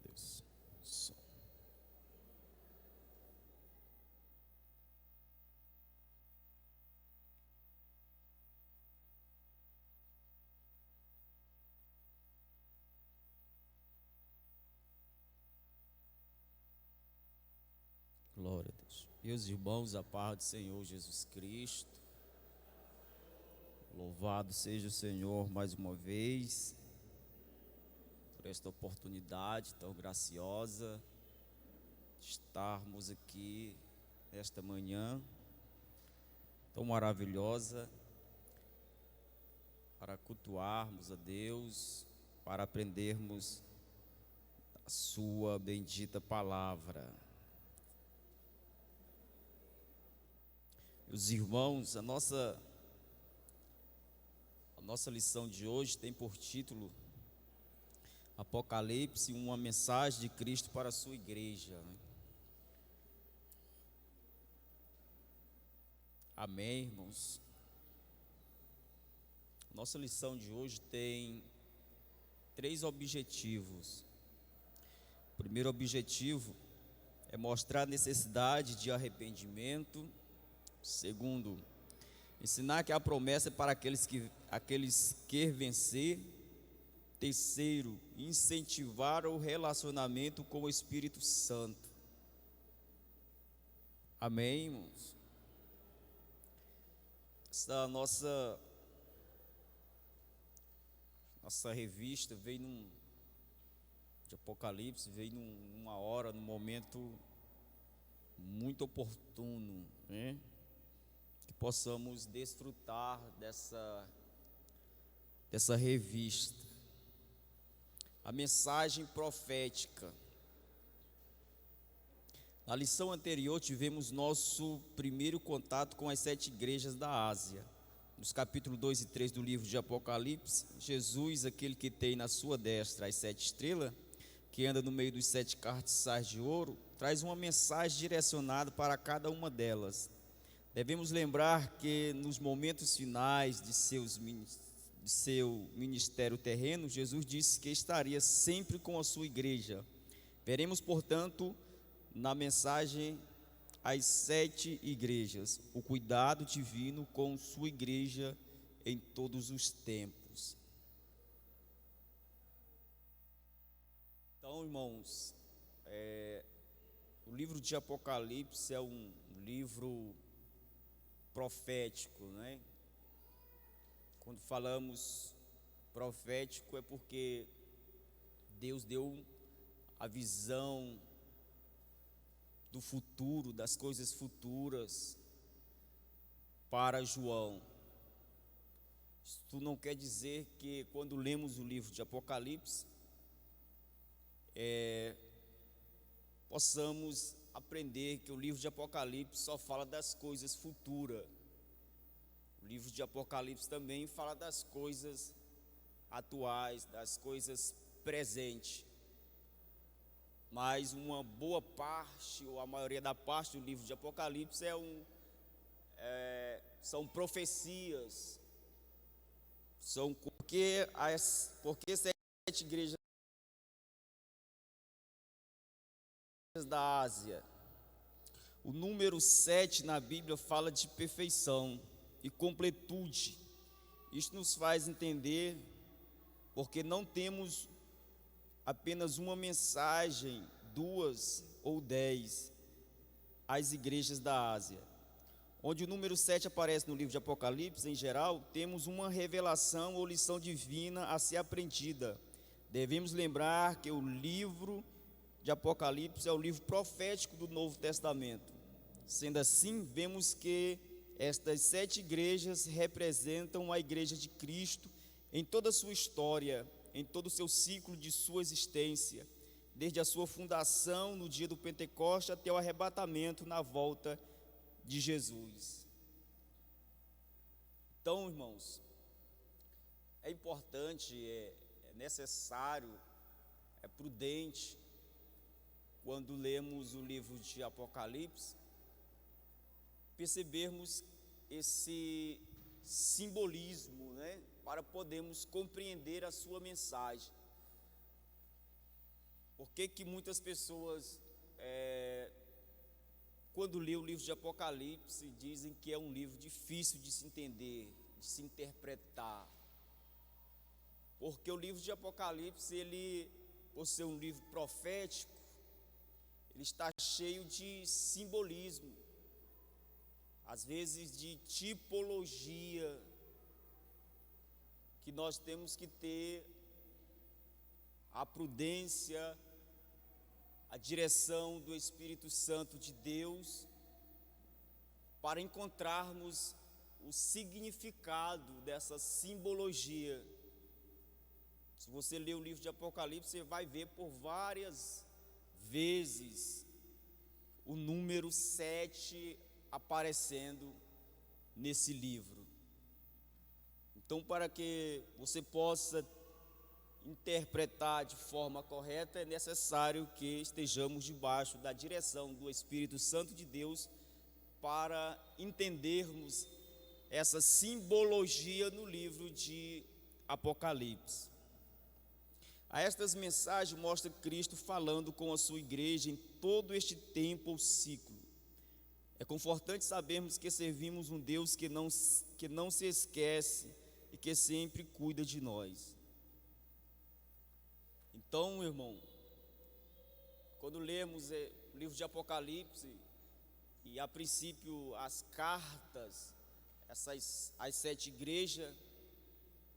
Deus. Som. Glória a Deus. Meus irmãos, a paz do Senhor Jesus Cristo. Louvado seja o Senhor mais uma vez por esta oportunidade tão graciosa de estarmos aqui esta manhã tão maravilhosa para cultuarmos a Deus, para aprendermos a sua bendita palavra. Meus irmãos, a nossa lição de hoje tem por título Apocalipse, uma mensagem de Cristo para a sua igreja. Amém, irmãos? Nossa lição de hoje tem 3 objetivos. O primeiro objetivo é mostrar a necessidade de arrependimento. Segundo, ensinar que a promessa é para aqueles que vencer. Terceiro, incentivar o relacionamento com o Espírito Santo. Amém, irmãos? Essa nossa revista veio de Apocalipse, veio numa hora, num momento muito oportuno, né? Que possamos desfrutar dessa revista. A mensagem profética. Na lição anterior tivemos nosso primeiro contato com as 7 igrejas da Ásia. Nos capítulos 2 e 3 do livro de Apocalipse, Jesus, aquele que tem na sua destra as 7 estrelas, que anda no meio dos 7 castiçais de ouro, traz uma mensagem direcionada para cada uma delas. Devemos lembrar que nos momentos finais de seu ministério terreno, Jesus disse que estaria sempre com a sua igreja. Veremos, portanto, na mensagem às 7 igrejas, o cuidado divino com sua igreja em todos os tempos. Então, irmãos, o livro de Apocalipse é um livro profético, né? Quando falamos profético é porque Deus deu a visão do futuro, das coisas futuras para João. Isso não quer dizer que quando lemos o livro de Apocalipse possamos aprender que o livro de Apocalipse só fala das coisas futuras. O livro de Apocalipse também fala das coisas atuais, das coisas presentes. Mas uma boa parte, ou a maioria da parte do livro de Apocalipse são profecias. Porque 7 igrejas da Ásia. O número 7 na Bíblia fala de perfeição e completude. Isto nos faz entender porque não temos apenas uma mensagem, 2 ou 10 às igrejas da Ásia. Onde o número 7 aparece no livro de Apocalipse, em geral, temos uma revelação ou lição divina a ser aprendida. Devemos lembrar que o livro de Apocalipse é o livro profético do Novo Testamento. Sendo assim, vemos que estas 7 igrejas representam a igreja de Cristo em toda a sua história, em todo o seu ciclo de sua existência, desde a sua fundação no dia do Pentecoste até o arrebatamento na volta de Jesus. Então, irmãos, é importante, é necessário, é prudente, quando lemos o livro de Apocalipse, percebermos esse simbolismo, né, para podermos compreender a sua mensagem. Por que que muitas pessoas, quando lê o livro de Apocalipse, dizem que é um livro difícil de se entender, de se interpretar? Porque o livro de Apocalipse, ele, por ser um livro profético, ele está cheio de simbolismo, às vezes de tipologia, que nós temos que ter a prudência, a direção do Espírito Santo de Deus, para encontrarmos o significado dessa simbologia. Se você ler o livro de Apocalipse, você vai ver por várias vezes o número 7 aparecendo nesse livro. Então, para que você possa interpretar de forma correta, é necessário que estejamos debaixo da direção do Espírito Santo de Deus para entendermos essa simbologia no livro de Apocalipse. A estas mensagens mostra Cristo falando com a sua igreja em todo este tempo ou ciclo. É confortante sabermos que servimos um Deus que não se esquece e que sempre cuida de nós. Então, meu irmão, quando lemos o livro de Apocalipse, e a princípio as cartas, as 7 igrejas,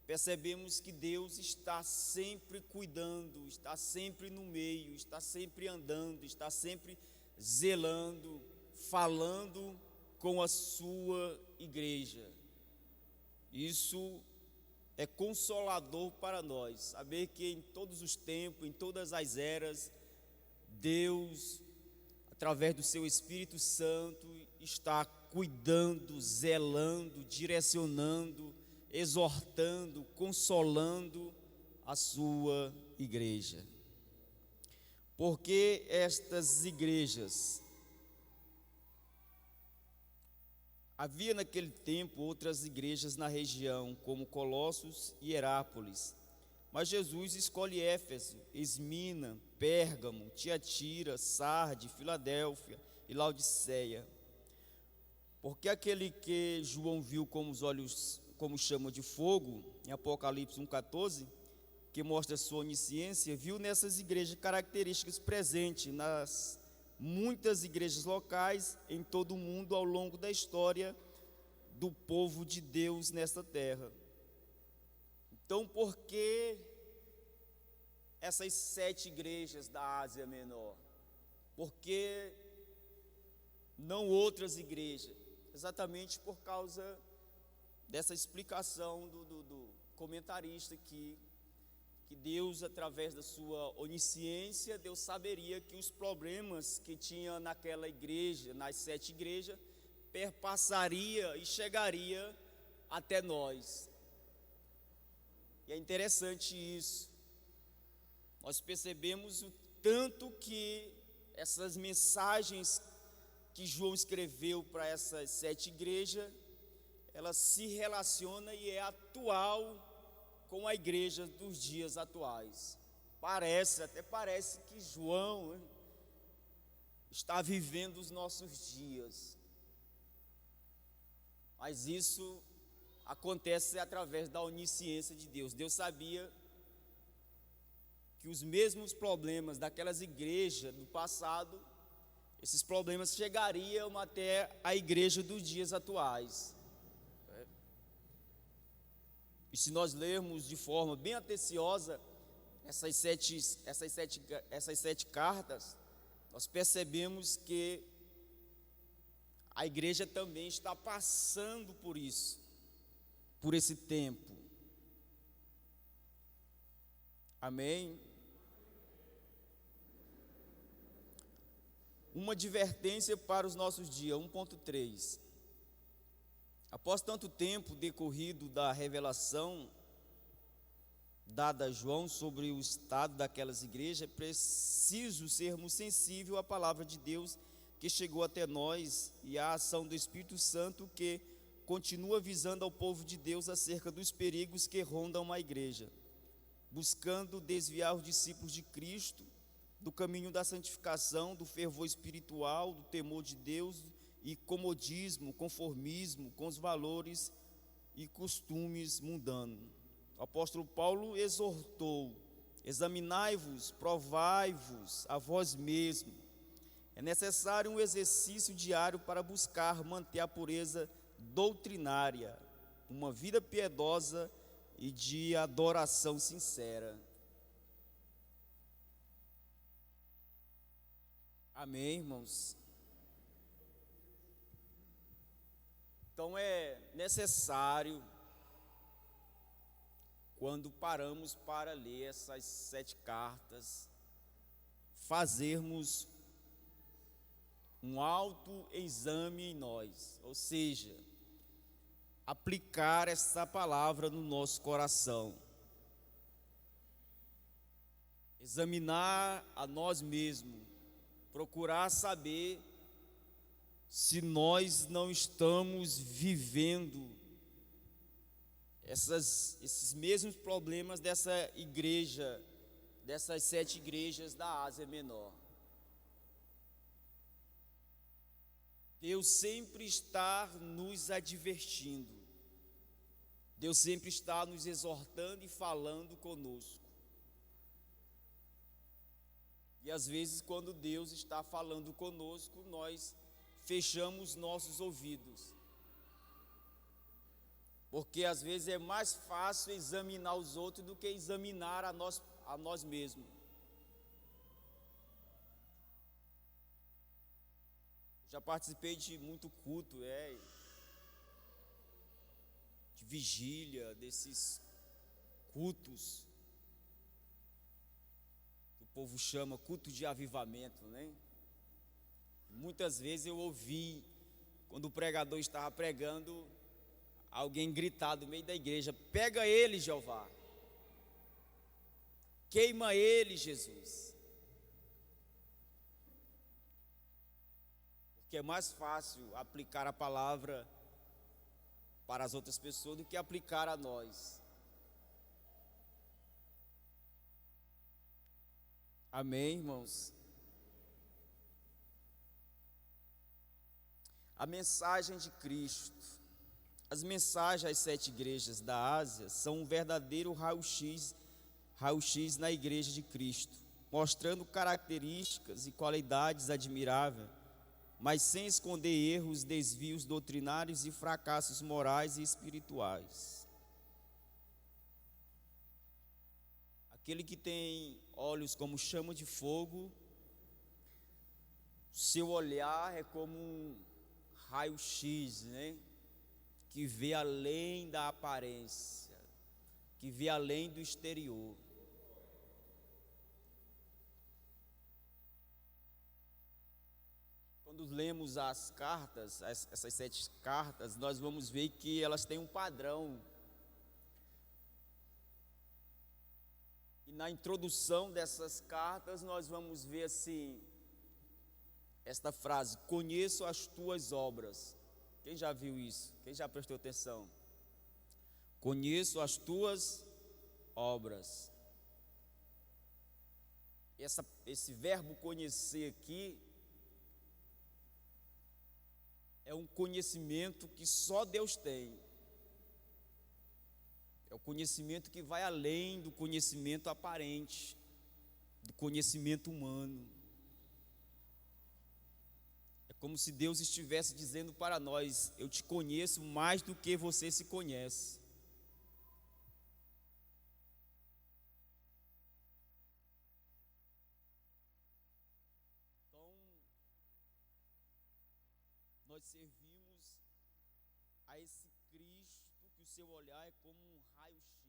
percebemos que Deus está sempre cuidando, está sempre no meio, está sempre andando, está sempre zelando, falando com a sua igreja. Isso é consolador para nós, saber que em todos os tempos, em todas as eras, Deus, através do seu Espírito Santo, está cuidando, zelando, direcionando, exortando, consolando a sua igreja. Porque estas igrejas, havia naquele tempo outras igrejas na região, como Colossos e Herápolis, mas Jesus escolhe Éfeso, Esmina, Pérgamo, Tiatira, Sarde, Filadélfia e Laodiceia. Porque aquele que João viu com os olhos como chama de fogo, em Apocalipse 1,14, que mostra sua onisciência, viu nessas igrejas características presentes nas muitas igrejas locais em todo o mundo ao longo da história do povo de Deus nesta terra. Então, por que essas 7 igrejas da Ásia Menor? Por que não outras igrejas? Exatamente por causa dessa explicação do comentarista que Deus, através da sua onisciência, Deus saberia que os problemas que tinha naquela igreja, nas 7 igrejas, perpassaria e chegaria até nós. E é interessante isso. Nós percebemos o tanto que essas mensagens que João escreveu para essas 7 igrejas, ela se relaciona e é atual com a igreja dos dias atuais. Até parece que João está vivendo os nossos dias. Mas isso acontece através da onisciência de Deus. Deus sabia que os mesmos problemas daquelas igrejas do passado, esses problemas chegariam até a igreja dos dias atuais. E se nós lermos de forma bem atenciosa essas sete cartas, nós percebemos que a igreja também está passando por isso, por esse tempo. Amém? Uma advertência para os nossos dias, 1.3. Após tanto tempo decorrido da revelação dada a João sobre o estado daquelas igrejas, é preciso sermos sensíveis à palavra de Deus que chegou até nós e à ação do Espírito Santo que continua avisando ao povo de Deus acerca dos perigos que rondam a igreja, buscando desviar os discípulos de Cristo do caminho da santificação, do fervor espiritual, do temor de Deus e comodismo, conformismo com os valores e costumes mundanos. O apóstolo Paulo exortou: examinai-vos, provai-vos a vós mesmos. É necessário um exercício diário para buscar manter a pureza doutrinária, uma vida piedosa e de adoração sincera. Amém, irmãos? Então é necessário, quando paramos para ler essas 7 cartas, fazermos um autoexame em nós, ou seja, aplicar essa palavra no nosso coração, examinar a nós mesmos, procurar saber se nós não estamos vivendo esses mesmos problemas dessa igreja, dessas 7 igrejas da Ásia Menor. Deus sempre está nos advertindo, Deus sempre está nos exortando e falando conosco. E às vezes, quando Deus está falando conosco, nós fechamos nossos ouvidos, porque às vezes é mais fácil examinar os outros do que examinar a nós mesmos. Já participei de muito culto, de vigília, desses cultos que o povo chama culto de avivamento, né? Muitas vezes eu ouvi, quando o pregador estava pregando, alguém gritar do meio da igreja: pega ele, Jeová, queima ele, Jesus. Porque é mais fácil aplicar a palavra para as outras pessoas do que aplicar a nós. Amém, irmãos? A mensagem de Cristo. As mensagens às 7 igrejas da Ásia são um verdadeiro raio-x na igreja de Cristo, mostrando características e qualidades admiráveis, mas sem esconder erros, desvios doutrinários e fracassos morais e espirituais. Aquele que tem olhos como chama de fogo, seu olhar é como um raio-x, né? Que vê além da aparência, que vê além do exterior. Quando lemos as cartas, essas 7 cartas, nós vamos ver que elas têm um padrão. E na introdução dessas cartas nós vamos ver assim, esta frase: conheço as tuas obras. Quem já viu isso? Quem já prestou atenção? Conheço as tuas obras. Esse verbo conhecer aqui é um conhecimento que só Deus tem. É o conhecimento que vai além do conhecimento aparente, do conhecimento humano. É como se Deus estivesse dizendo para nós: eu te conheço mais do que você se conhece. Então, nós servimos a esse Cristo que o seu olhar é como um raio-x.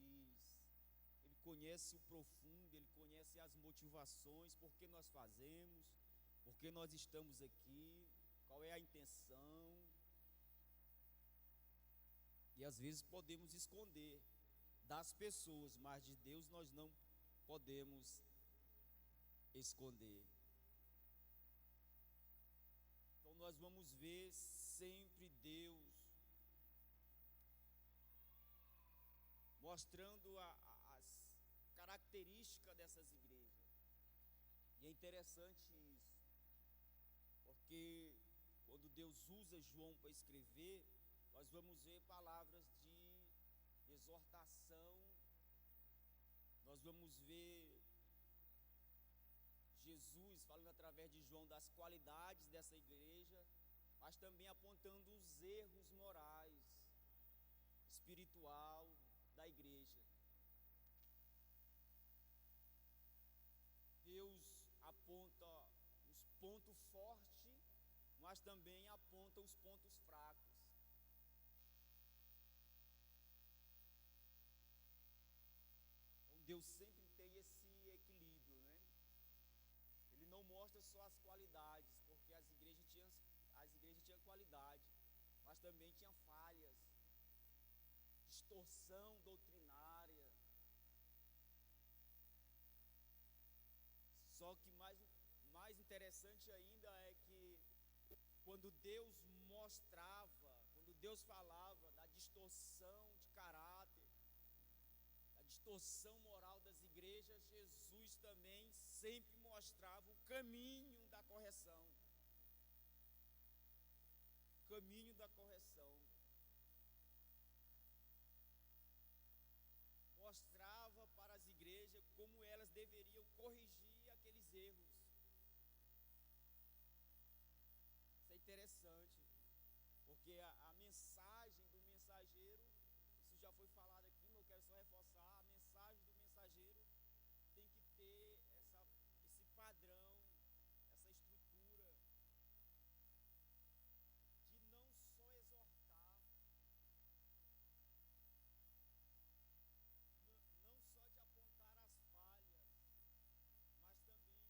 Ele conhece o profundo, ele conhece as motivações, por que nós fazemos, por que nós estamos aqui, qual é a intenção. E às vezes podemos esconder das pessoas, mas de Deus nós não podemos esconder. Então nós vamos ver sempre Deus mostrando as características dessas igrejas. E em interessante isso, porque quando Deus usa João para escrever, nós vamos ver palavras de exortação, nós vamos ver Jesus falando através de João das qualidades dessa igreja, mas também apontando os erros morais, espiritual da igreja. Deus aponta os pontos fortes, mas também aponta os pontos fracos. Então Deus sempre tem esse equilíbrio, né? Ele não mostra só as qualidades, porque as igrejas tinham qualidade, mas também tinham falhas, distorção doutrinária. Só que mais interessante ainda é que quando Deus falava da distorção de caráter, da distorção moral das igrejas, Jesus também sempre mostrava o caminho da correção. O caminho da correção. Mostrava para as igrejas como elas deveriam corrigir aqueles erros. Isso é interessante, porque a mensagem do mensageiro, isso já foi falado aqui, mas eu quero só reforçar, a mensagem do mensageiro tem que ter esse padrão, essa estrutura de não só exortar, não só de apontar as falhas, mas também de mostrar o caminho da correção. Eu não posso exortar uma pessoa se eu sou incapaz de mostrar o caminho da correção para ela.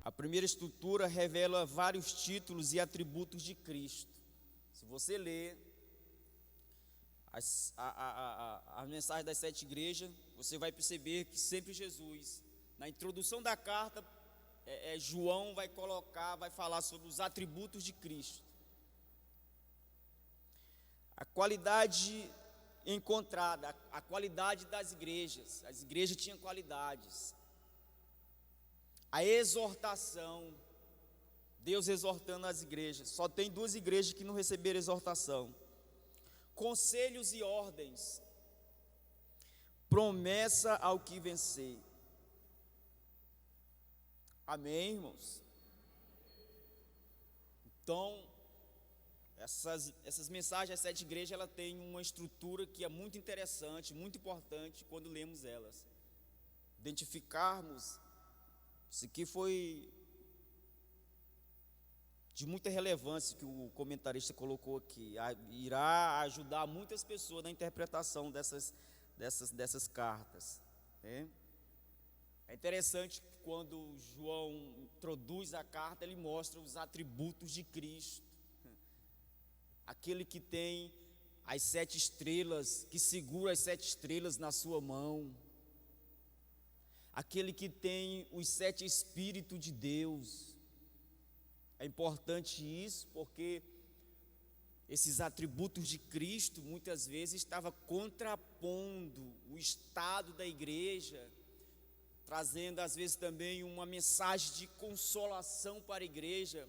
A primeira estrutura revela vários títulos e atributos de Cristo. Se você ler a mensagem das 7 igrejas, você vai perceber que sempre Jesus, na introdução da carta, João vai falar sobre os atributos de Cristo. A qualidade encontrada, a qualidade das igrejas, as igrejas tinham qualidades. A exortação, Deus exortando as igrejas. Só tem 2 igrejas que não receberam exortação. Conselhos e ordens. Promessa ao que vencer. Amém, irmãos? Então, essas mensagens das 7 igrejas, ela tem uma estrutura que é muito interessante, muito importante quando lemos elas. Identificarmos. Isso aqui foi de muita relevância que o comentarista colocou aqui. Irá ajudar muitas pessoas na interpretação dessas cartas, né? É interessante que quando João introduz a carta, ele mostra os atributos de Cristo. Aquele que tem as 7 estrelas, que segura as 7 estrelas na sua mão. Aquele que tem os 7 Espíritos de Deus. É importante isso porque esses atributos de Cristo muitas vezes estava contrapondo o estado da igreja, trazendo às vezes também uma mensagem de consolação para a igreja,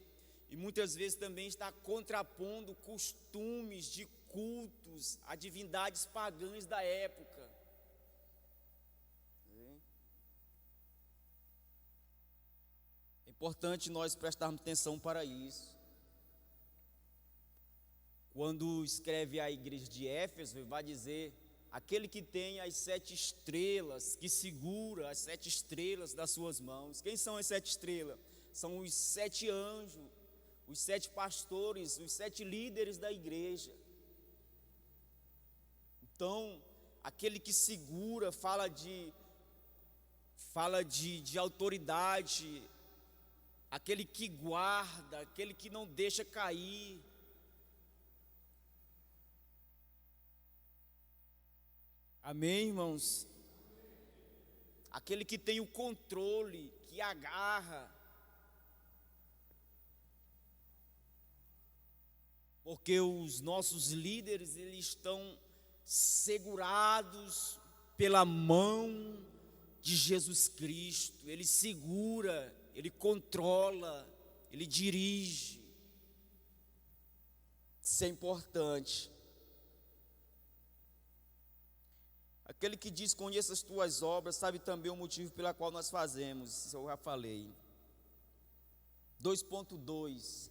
e muitas vezes também está contrapondo costumes de cultos a divindades pagãs da época. É importante nós prestarmos atenção para isso. Quando escreve a igreja de Éfeso, vai dizer: aquele que tem as 7 estrelas, que segura as 7 estrelas das suas mãos. Quem são as 7 estrelas? São os 7 anjos, os 7 pastores, os 7 líderes da igreja. Então, aquele que segura, fala de autoridade, aquele que guarda, aquele que não deixa cair. Amém, irmãos? Aquele que tem o controle, que agarra. Porque os nossos líderes, eles estão segurados pela mão de Jesus Cristo. Ele segura, ele controla, ele dirige. Isso é importante. Aquele que diz: conheça as tuas obras, sabe também o motivo pela qual nós fazemos. Isso eu já falei. 2.2.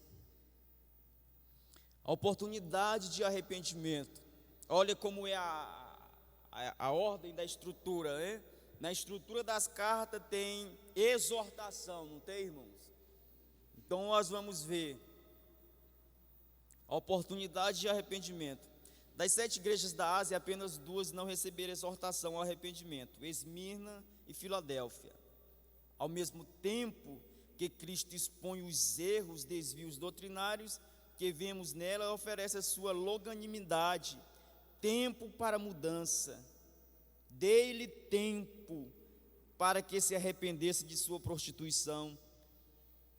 A oportunidade de arrependimento. Olha como é a ordem da estrutura, né? Na estrutura das cartas tem exortação, não tem, irmãos? Então nós vamos ver a oportunidade de arrependimento. Das 7 igrejas da Ásia, apenas 2 não receberam exortação ao arrependimento: Esmirna e Filadélfia. Ao mesmo tempo que Cristo expõe os erros, desvios doutrinários que vemos nela, oferece a sua longanimidade, tempo para mudança. Dê-lhe tempo para que se arrependesse de sua prostituição,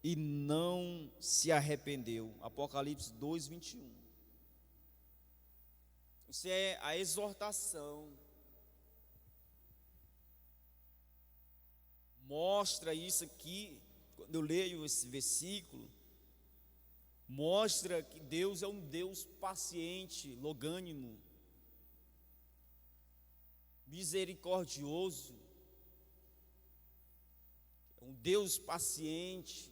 e não se arrependeu. Apocalipse 2:21. Isso é a exortação. Mostra isso aqui, quando eu leio esse versículo, mostra que Deus é um Deus paciente, longânimo, misericordioso, é um Deus paciente.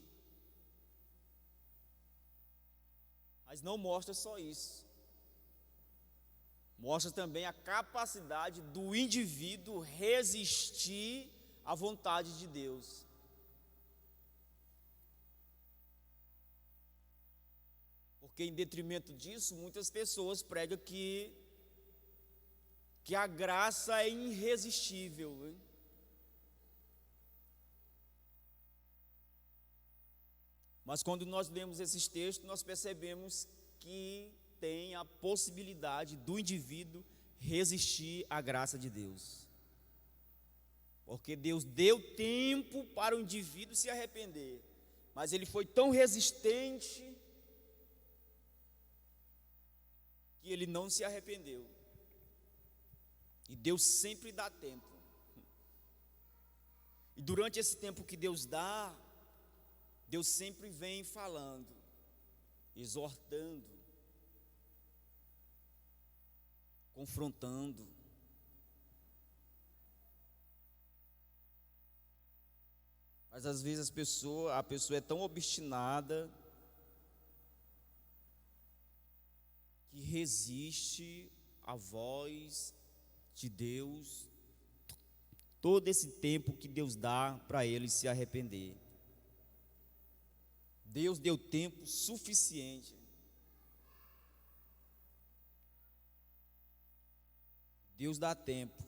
Mas não mostra só isso. Mostra também a capacidade do indivíduo resistir à vontade de Deus. Porque em detrimento disso, muitas pessoas pregam que a graça é irresistível, hein? Mas quando nós lemos esses textos, nós percebemos que tem a possibilidade do indivíduo resistir à graça de Deus. Porque Deus deu tempo para o indivíduo se arrepender, mas ele foi tão resistente que ele não se arrependeu. E Deus sempre dá tempo. E durante esse tempo que Deus dá, Deus sempre vem falando, exortando, confrontando. Mas às vezes a pessoa é tão obstinada que resiste à voz de Deus todo esse tempo que Deus dá para ele se arrepender. Deus deu tempo suficiente. Deus dá tempo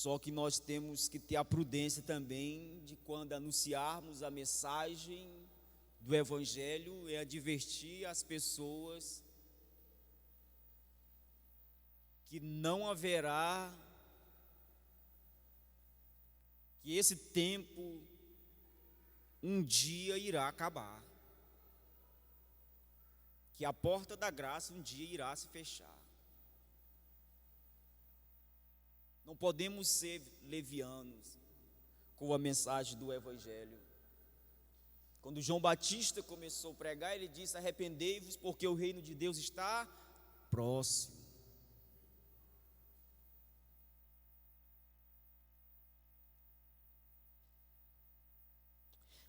Só que nós temos que ter a prudência também de quando anunciarmos a mensagem do Evangelho, é advertir as pessoas que não haverá, que esse tempo um dia irá acabar, que a porta da graça um dia irá se fechar. Não podemos ser levianos com a mensagem do Evangelho. Quando João Batista começou a pregar, ele disse: arrependei-vos, porque o reino de Deus está próximo.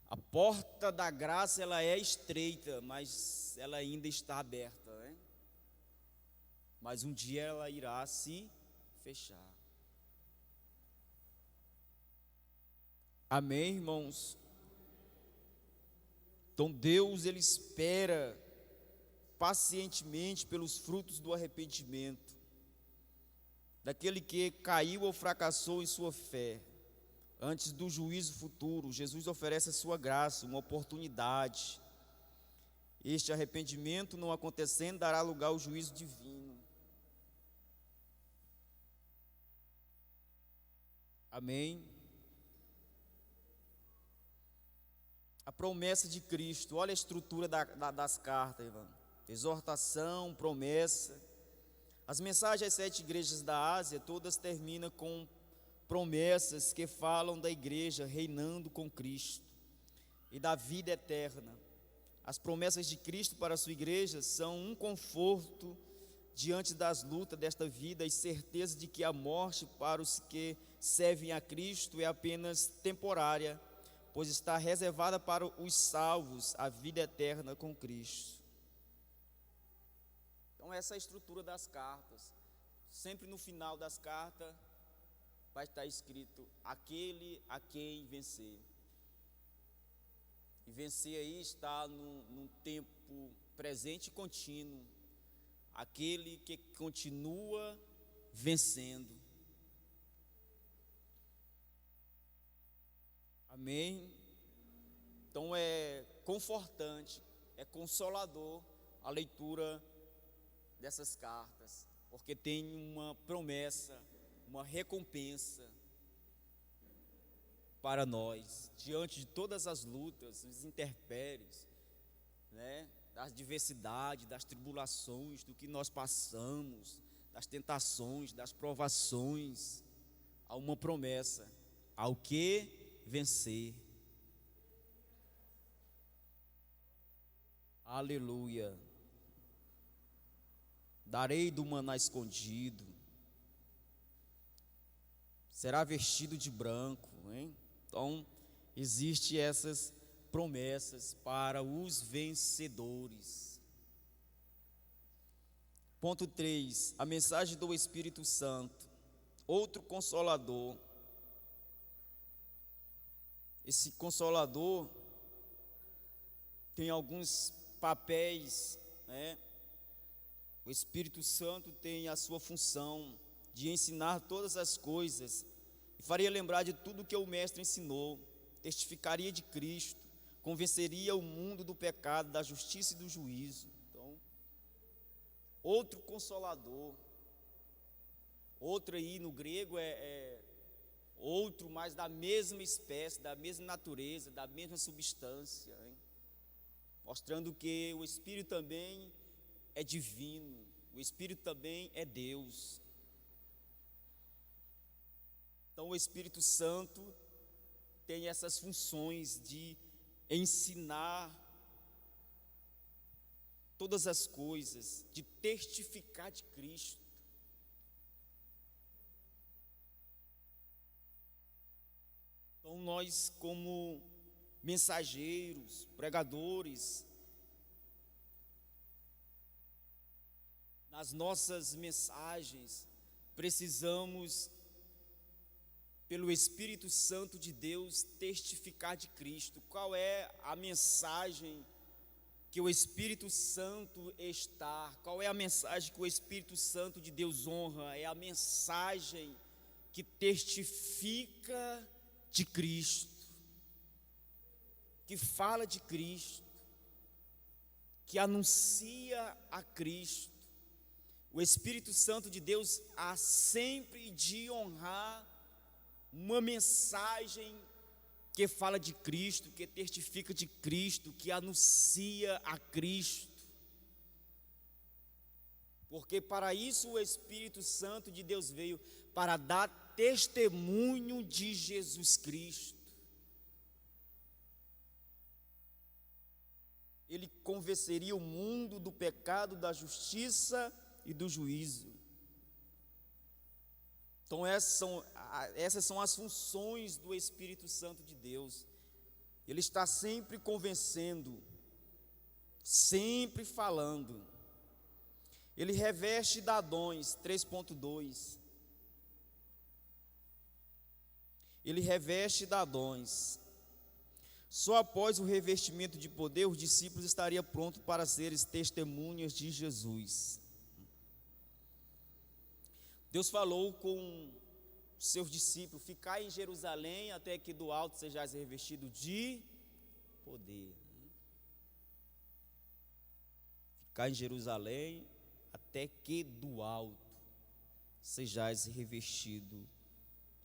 A porta da graça, ela é estreita, mas ela ainda está aberta, né? Mas um dia ela irá se fechar. Amém, irmãos? Então Deus, Ele espera pacientemente pelos frutos do arrependimento, daquele que caiu ou fracassou em sua fé. Antes do juízo futuro, Jesus oferece a sua graça, uma oportunidade. Este arrependimento não acontecendo, dará lugar ao juízo divino. Amém? A promessa de Cristo, olha a estrutura das cartas, irmão. Exortação, promessa. As mensagens às 7 igrejas da Ásia, todas terminam com promessas que falam da igreja reinando com Cristo e da vida eterna. As promessas de Cristo para a sua igreja são um conforto diante das lutas desta vida e certeza de que a morte para os que servem a Cristo é apenas temporária, pois está reservada para os salvos a vida eterna com Cristo. Então essa é a estrutura das cartas. Sempre no final das cartas vai estar escrito: aquele a quem vencer. E vencer aí está num tempo presente e contínuo. Aquele que continua vencendo. Amém? Então é confortante, é consolador a leitura dessas cartas, porque tem uma promessa, uma recompensa para nós, diante de todas as lutas, os intempéries, né, das diversidades, das tribulações, do que nós passamos, das tentações, das provações, há uma promessa: ao que vencer. Aleluia. Darei do maná escondido, será vestido de branco, hein? Então, existem essas promessas para os vencedores. Ponto 3, a mensagem do Espírito Santo, outro consolador. Esse consolador tem alguns papéis, né? O Espírito Santo tem a sua função de ensinar todas as coisas, e faria lembrar de tudo que o Mestre ensinou, testificaria de Cristo, convenceria o mundo do pecado, da justiça e do juízo. Então, outro consolador, outro aí no grego outro, mas da mesma espécie, da mesma natureza, da mesma substância, hein? Mostrando que o Espírito também é divino, o Espírito também é Deus. Então o Espírito Santo tem essas funções de ensinar todas as coisas, de testificar de Cristo. Então nós, como mensageiros, pregadores, nas nossas mensagens, precisamos, pelo Espírito Santo de Deus, testificar de Cristo. Qual é a mensagem que o Espírito Santo está? Qual é a mensagem que o Espírito Santo de Deus honra? É a mensagem que testifica de Cristo, que fala de Cristo, que anuncia a Cristo. O Espírito Santo de Deus há sempre de honrar uma mensagem que fala de Cristo, que testifica de Cristo, que anuncia a Cristo. Porque para isso o Espírito Santo de Deus veio, para dar testemunho de Jesus Cristo. Ele convenceria o mundo do pecado, da justiça e do juízo. Então essas são as funções do Espírito Santo de Deus. Ele está sempre convencendo, sempre falando. Ele reveste dadões, 3.2. Ele reveste dadões. Só após o revestimento de poder, os discípulos estariam prontos para serem testemunhas de Jesus. Deus falou com seus discípulos: ficai em Jerusalém até que do alto sejais revestido de poder. Ficai em Jerusalém até que do alto sejais revestido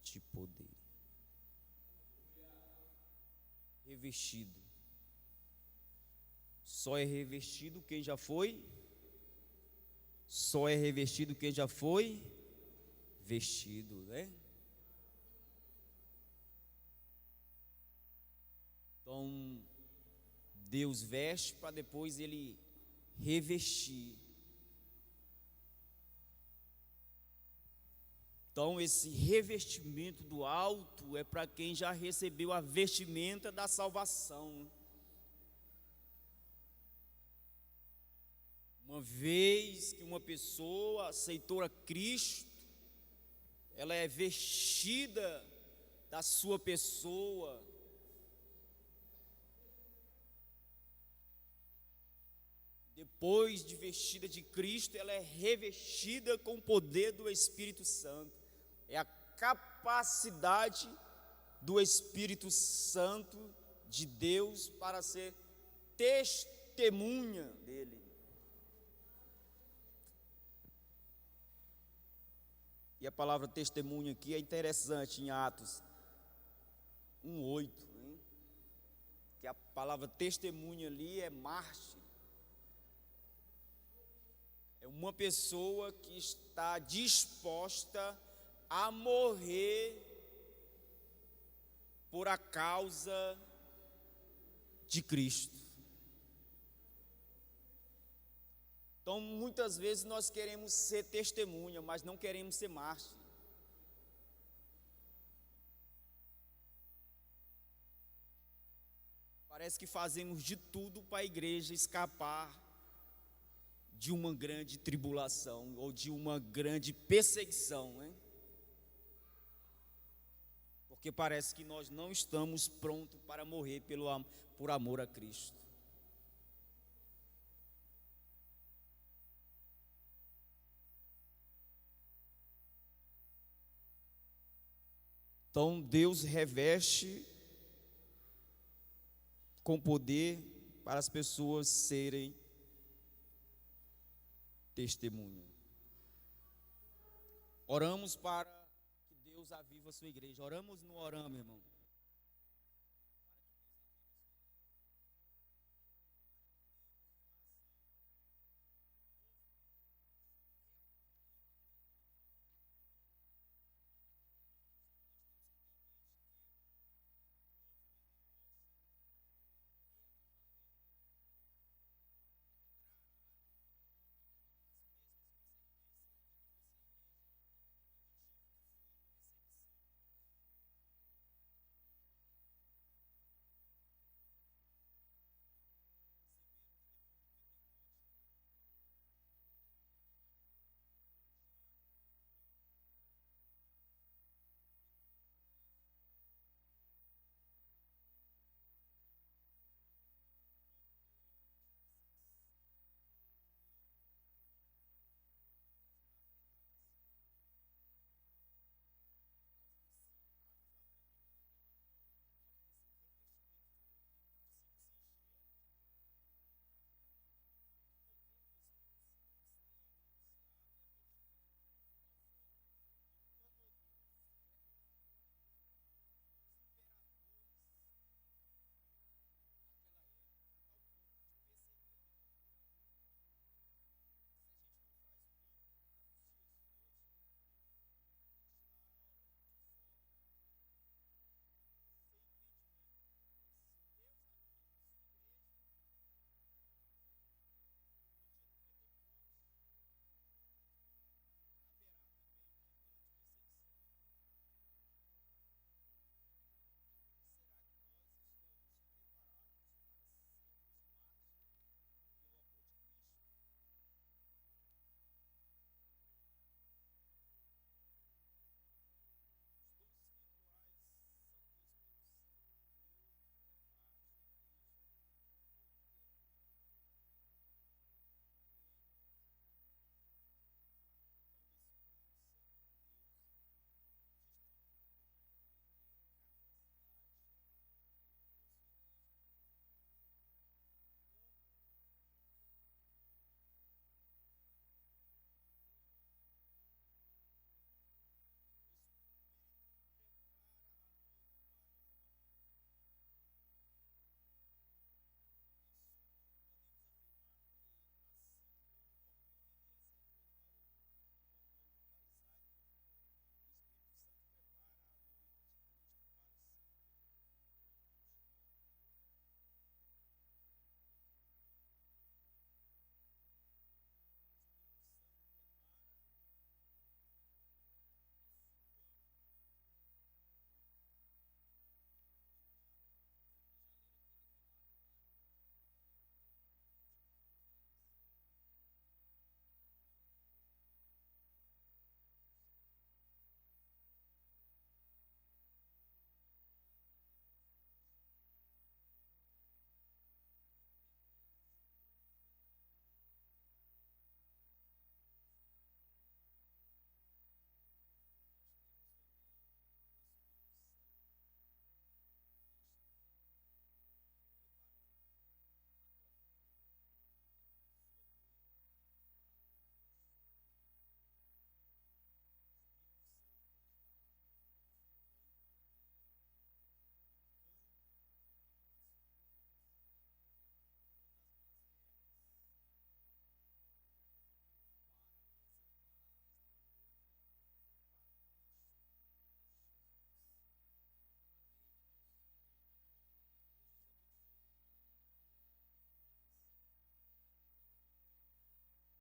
de poder. Revestido. Só é revestido quem já foi. Só é revestido quem já foi vestido, né? Então, Deus veste para depois Ele revestir. Então, esse revestimento do alto é para quem já recebeu a vestimenta da salvação. Uma vez que uma pessoa aceitou a Cristo, ela é vestida da sua pessoa. Depois de vestida de Cristo, ela é revestida com o poder do Espírito Santo. É a capacidade do Espírito Santo de Deus para ser testemunha dele. E a palavra testemunha aqui é interessante em Atos 1:8, né? Que a palavra testemunha ali é mártir. É uma pessoa que está disposta a morrer por a causa de Cristo. Então, muitas vezes nós queremos ser testemunha, mas não queremos ser mártir. Parece que fazemos de tudo para a igreja escapar de uma grande tribulação ou de uma grande perseguição, né? Porque parece que nós não estamos prontos para morrer por amor a Cristo. Então Deus reveste com poder para as pessoas serem testemunha. Oramos para que Deus aviva a sua igreja. Oramos ou não oramos, irmão?